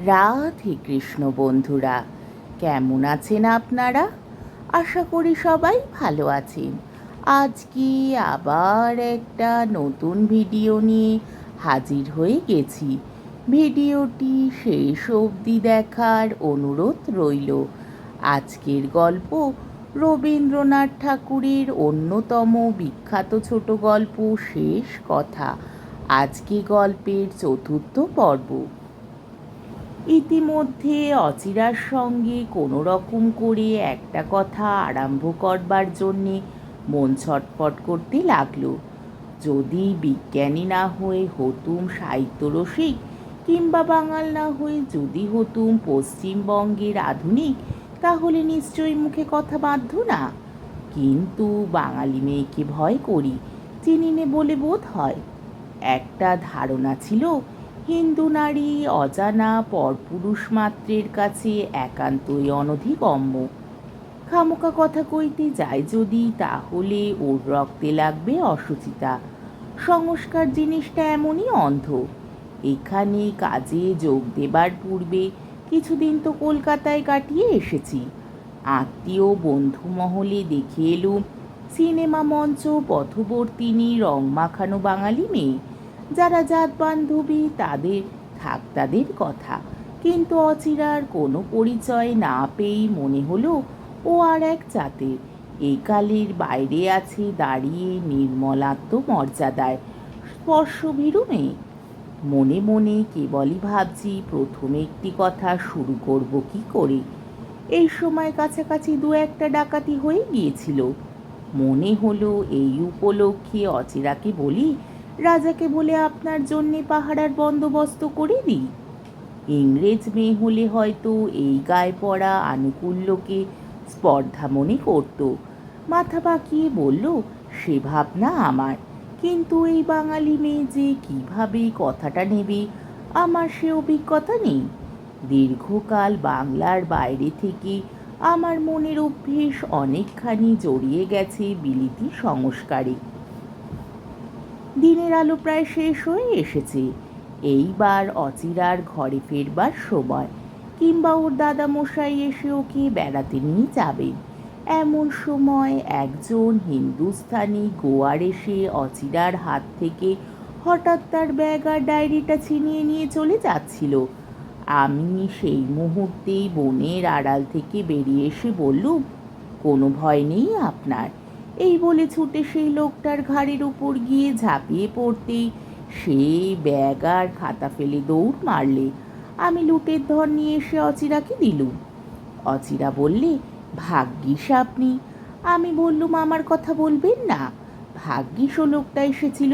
রাধে কৃষ্ণ বন্ধুরা, কেমন আছেন আপনারা? আশা করি সবাই ভালো আছেন। আজকে আবার একটা নতুন ভিডিও নিয়ে হাজির হয়ে গেছি। ভিডিওটি শেষ অবধি দেখার অনুরোধ রইল। আজকের গল্প রবীন্দ্রনাথ ঠাকুরের অন্যতম বিখ্যাত ছোট গল্প শেষ কথা। আজকে গল্পের চতুর্থ পর্ব। ইতিমধ্যে অচিরার সঙ্গে কোনো রকম করে একটা কথা আরম্ভ করবার জন্যে মন ছটফট করতে লাগলো। যদি বিজ্ঞানী না হয়ে হতুম সাহিত্যরসিক, কিংবা বাঙাল না হয়ে যদি হতুম পশ্চিমবঙ্গের আধুনিক, তাহলে নিশ্চয়ই মুখে কথা বাধ্য না। কিন্তু বাঙালি মেয়েকে ভয় করি, চিনি নে বলে বোধ হয়। একটা ধারণা ছিল হিন্দু নারী অজানা পরপুরুষ মাত্রের কাছে একান্তই অনধিগম্য। খামোকা কথা কইতে যায় যদি, তাহলে ওর রক্তে লাগবে অসুচিতা। সংস্কার জিনিসটা এমনই অন্ধ। এখানে কাজে যোগ দেবার পূর্বে কিছুদিন তো কলকাতায় কাটিয়ে এসেছি। আত্মীয় বন্ধু মহলে দেখে এলুম সিনেমা মঞ্চ পথবর্তিনী রং মাখানো বাঙালি মেয়ে, যারা জাত বান্ধবী তাদের থাক তাদের কথা। কিন্তু অচিরার কোনো পরিচয় না পেয়েই মনে হলো ও আর এক জাতের, এই কালের বাইরে আছে দাঁড়িয়ে নির্মলাত্মমর্যাদায় স্পর্শভীরু মেয়ে। মনে মনে কেবলই ভাবছি প্রথমে একটি কথা শুরু করব কি করে। এই সময় কাছাকাছি দু একটা ডাকাতি হয়ে গিয়েছিল। মনে হলো এই উপলক্ষে অচিরাকে বলি, রাজাকে বলে আপনার জন্যে পাহারার বন্দোবস্ত করে দিই। ইংরেজ মেয়ে হলে হয়তো এই গায়ে পড়া আনুকূল্যকে স্পর্ধা মনে করত। মাথা বাঁকিয়ে বলল, সে ভাবনা আমার। কিন্তু এই বাঙালি মেয়ে যে কীভাবে কথাটা নেবে, আমার সে অভিজ্ঞতা নেই। দীর্ঘকাল বাংলার বাইরে থেকে আমার মনের অভ্যেস অনেকখানি জড়িয়ে গেছে বিলিতি সংস্কারে। দিনের আলো প্রায় শেষ হয়ে এসেছে। এইবার অচিরার ঘরে ফেরবার সময়, কিংবা ওর দাদামশাই এসে ওকে বেড়াতে নিয়ে যাবেন। এমন সময় একজন হিন্দুস্থানি গোয়ার এসে অচিরার হাত থেকে হঠাৎ তার ব্যাগ আর ডায়েরিটা ছিনিয়ে নিয়ে চলে যাচ্ছিল। আমি সেই মুহূর্তেই বনের আড়াল থেকে বেরিয়ে এসে বললুম, কোনো ভয় নেই আপনার। এই বলে ছুটে সেই লোকটার ঘাড়ের উপর গিয়ে ঝাঁপিয়ে পড়তেই সে ব্যাগ আর খাতা ফেলে দৌড় মারলে। আমি লুটের ধর নিয়ে এসে অচিরাকে দিলুম। অচিরা বললে, ভাগ্যিস আপনি। আমি বললুম, আমার কথা বলবেন না? ভাগ্যিস ও লোকটা এসেছিল।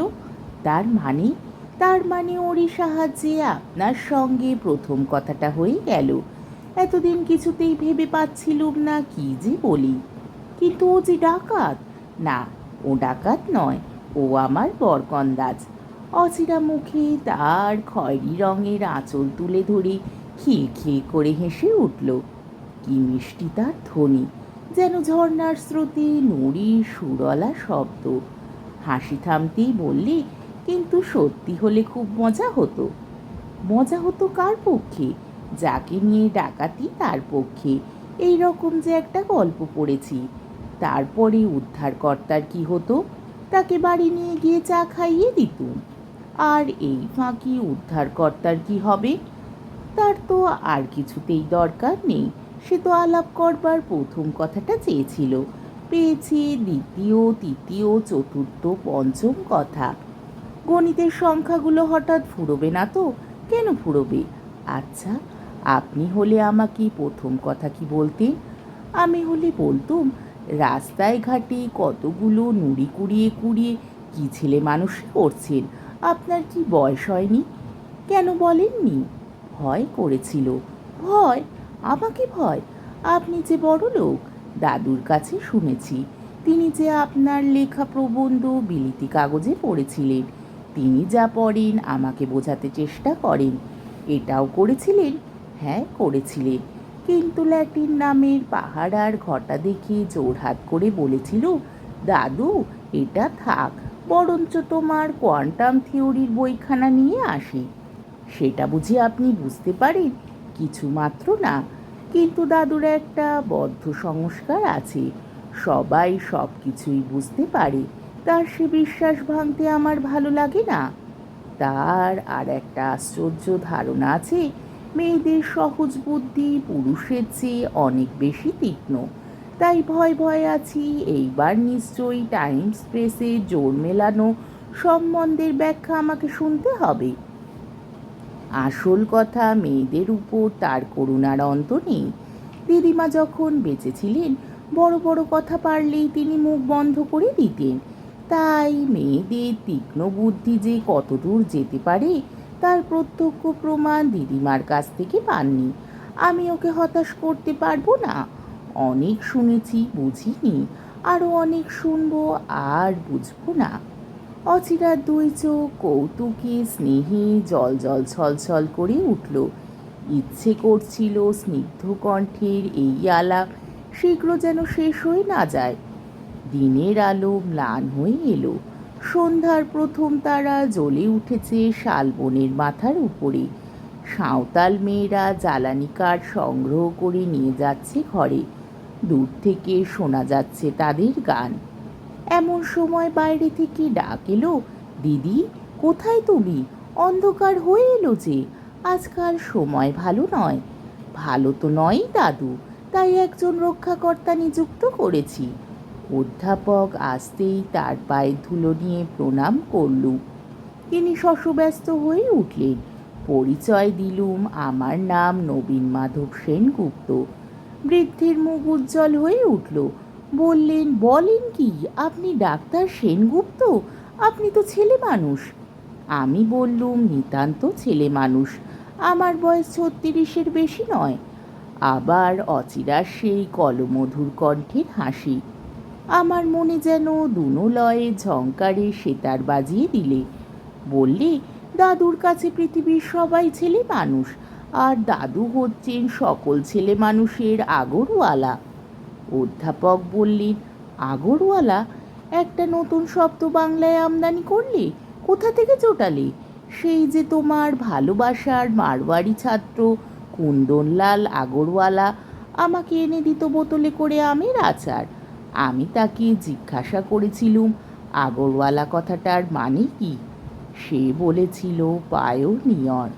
তার মানে ওরই সাহায্যে আপনার সঙ্গে প্রথম কথাটা হয়ে গেল। এতদিন কিছুতেই ভেবে পাচ্ছিলুম না কি যে বলি। কিন্তু ও যে ডাকাত। না, ও ডাকাত নয়, ও আমার বরকন্দাজ। অচিরা মুখে তার খয়েরি রঙের আঁচল তুলে ধরে খিলখিল করে হেসে উঠল। কি মিষ্টি তার ধ্বনি, যেন ঝর্ণার স্রোতে নুড়ি সুরলা শব্দ। হাসি থামতেই বললে, কিন্তু সত্যি হলে খুব মজা হতো। মজা হতো কার পক্ষে? যাকে নিয়ে ডাকাতি তার পক্ষে। এই রকম যে একটা গল্প পড়েছি। তারপরে উদ্ধারকর্তার কি হতো? তাকে বাড়ি নিয়ে গিয়ে চা খাইয়ে দিতুম। আর এই ফাঁকি উদ্ধারকর্তার কি হবে? তার তো আর কিছুতেই দরকার নেই। সে তো আলাপ করবার প্রথম কথাটা চেয়েছিল, পেয়েছে দ্বিতীয়, তৃতীয়, চতুর্থ, পঞ্চম কথা। গণিতের সংখ্যাগুলো হঠাৎ ফুরোবে না তো? কেন ফুরোবে? আচ্ছা, আপনি হলে আমাকে প্রথম কথা কি বলতেন? আমি হলে বলতুম, রাস্তায় ঘাটে কতগুলো নুড়ি কুড়িয়ে কুড়িয়ে কি ছেলে মানুষ করছেন, আপনার কি বয়স হয়নি? কেন বলেননি? ভয় করেছিল। ভয়? আমাকে ভয়? আপনি যে বড় লোক, দাদুর কাছে শুনেছি। তিনি যে আপনার লেখা প্রবন্ধ বিলিতি কাগজে পড়েছিলেন। তিনি যা পড়েন আমাকে বোঝাতে চেষ্টা করেন। এটাও করেছিলেন? হ্যাঁ, করেছিলেন। কিন্তু ল্যাটিন নামের পাহাড় ঘটা দেখে জোড়হাত করে বলেছিল, দাদু এটা থাক, বরঞ্চ তোমার কোয়ান্টাম থিওরির বইখানা নিয়ে আসি। সেটা বুঝি আপনি বুঝতে পারেন? কিছু মাত্র না, কিন্তু দাদুর একটা বদ্ধ সংস্কার আছে। সবাই সব কিছুই বুঝতে পারে, তার সে বিশ্বাস ভাঙতে আমার ভালো লাগে না। তার আর একটা আশ্চর্য ধারণা আছে, মেয়েদের সহজ বুদ্ধি পুরুষের চেয়ে অনেক বেশি তীক্ষ্ণ। তাই ভয় ভয় আছি, এইবার নিশ্চয়ই টাইমস প্রেসে জোর মেলানো সম্বন্ধের ব্যাখ্যা আমাকে শুনতে হবে। আসল কথা, মেয়েদের উপর তার করুণার অন্ত নেই। দিদিমা যখন বেঁচে ছিলেন, বড় বড় কথা পারলেই তিনি মুখ বন্ধ করে দিতেন। তাই মেয়েদের তীক্ষ্ণ বুদ্ধি যে কতদূর যেতে পারে তার প্রত্যক্ষ প্রমাণ দিদিমার কাছ থেকে পাননি। আমি ওকে হতাশ করতে পারবো না। অনেক শুনেছি, বুঝিনি, আরও অনেক শুনবো আর বুঝবো না। অচিরার দুই চোখ কৌতুকে স্নেহে জল জল ছলছল করে উঠল। ইচ্ছে করছিল স্নিগ্ধ কণ্ঠের এই আলাপ শীঘ্র যেন শেষ হয়ে না যায়। দিনের আলো ম্লান হয়ে এলো। সন্ধ্যার প্রথম তারা জ্বলে উঠেছে শালবনের মাথার উপরে। সাঁওতাল মেয়েরা জ্বালানি কাঠ সংগ্রহ করে নিয়ে যাচ্ছে ঘরে। দূর থেকে শোনা যাচ্ছে তাদের গান। এমন সময় বাইরে থেকে ডাক এলো, দিদি কোথায় তুমি? অন্ধকার হয়ে এলো যে। আজকাল সময় ভালো নয়। ভালো তো নয়ই দাদু, তাই একজন রক্ষাকর্তা নিযুক্ত করেছি। অধ্যাপক আসতেই তার পায়ে ধুলো নিয়ে প্রণাম করলুম। তিনি শশব্যস্ত হয়ে উঠলেন। পরিচয় দিলুম, আমার নাম নবীন মাধব সেনগুপ্ত। বৃদ্ধের মুখ উজ্জ্বল হয়ে উঠল। বললেন, বলেন কি, আপনি ডাক্তার সেনগুপ্ত? আপনি তো ছেলে মানুষ। আমি বললুম, নিতান্ত ছেলে মানুষ, আমার বয়স 36-এর বেশি নয়। আবার অচিরার সেই কলমধুর কণ্ঠের হাসি। আমার মনে যেন দুনো লয়ে ঝংকারে সেতার বাজিয়ে দিলে। বললে, দাদুর কাছে পৃথিবীর সবাই ছেলে মানুষ, আর দাদু হচ্ছেন সকল ছেলে মানুষের আগরওয়ালা। অধ্যাপক বললেন, আগরওয়ালা? একটা নতুন শব্দ বাংলায় আমদানি করলে? কোথা থেকে জোটালে? সেই যে তোমার ভালোবাসার মারওয়াড়ি ছাত্র কুন্দনলাল আগরওয়ালা আমাকে এনে দিত বোতলে করে আমের আচার। আমি তাকে জিজ্ঞাসা করেছিলুম, আগরওয়ালা কথাটার মানে কি? সে বলেছিল, পায়োনিয়র।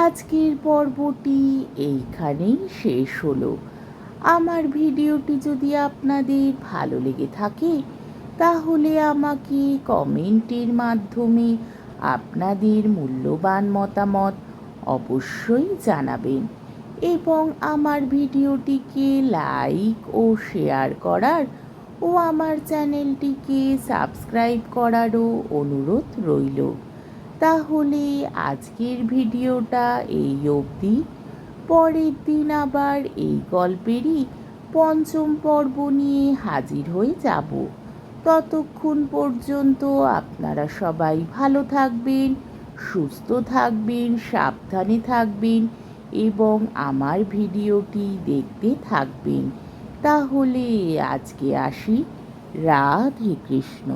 আজকের পর্বটি এইখানেই শেষ হলো। আমার ভিডিওটি যদি আপনাদের ভালো লেগে থাকে তাহলে আমাকে কমেন্টের মাধ্যমে আপনাদের মূল্যবান মতামত অবশ্যই জানাবেন এবং আমার ভিডিওটিকে লাইক ও শেয়ার করার ও আমার চ্যানেলটিকে সাবস্ক্রাইব করারও অনুরোধ রইল। তাহলে আজকের ভিডিওটা এই অবধি। পরের দিন আবার এই গল্পেরই পঞ্চম পর্ব নিয়ে হাজির হয়ে যাব। ততক্ষণ পর্যন্ত আপনারা সবাই ভালো থাকবেন, সুস্থ থাকবেন, সাবধানে থাকবেন এবং আমার ভিডিওটি দেখতে থাকবেন। তাহলে আজকে আসি। রাধে কৃষ্ণ।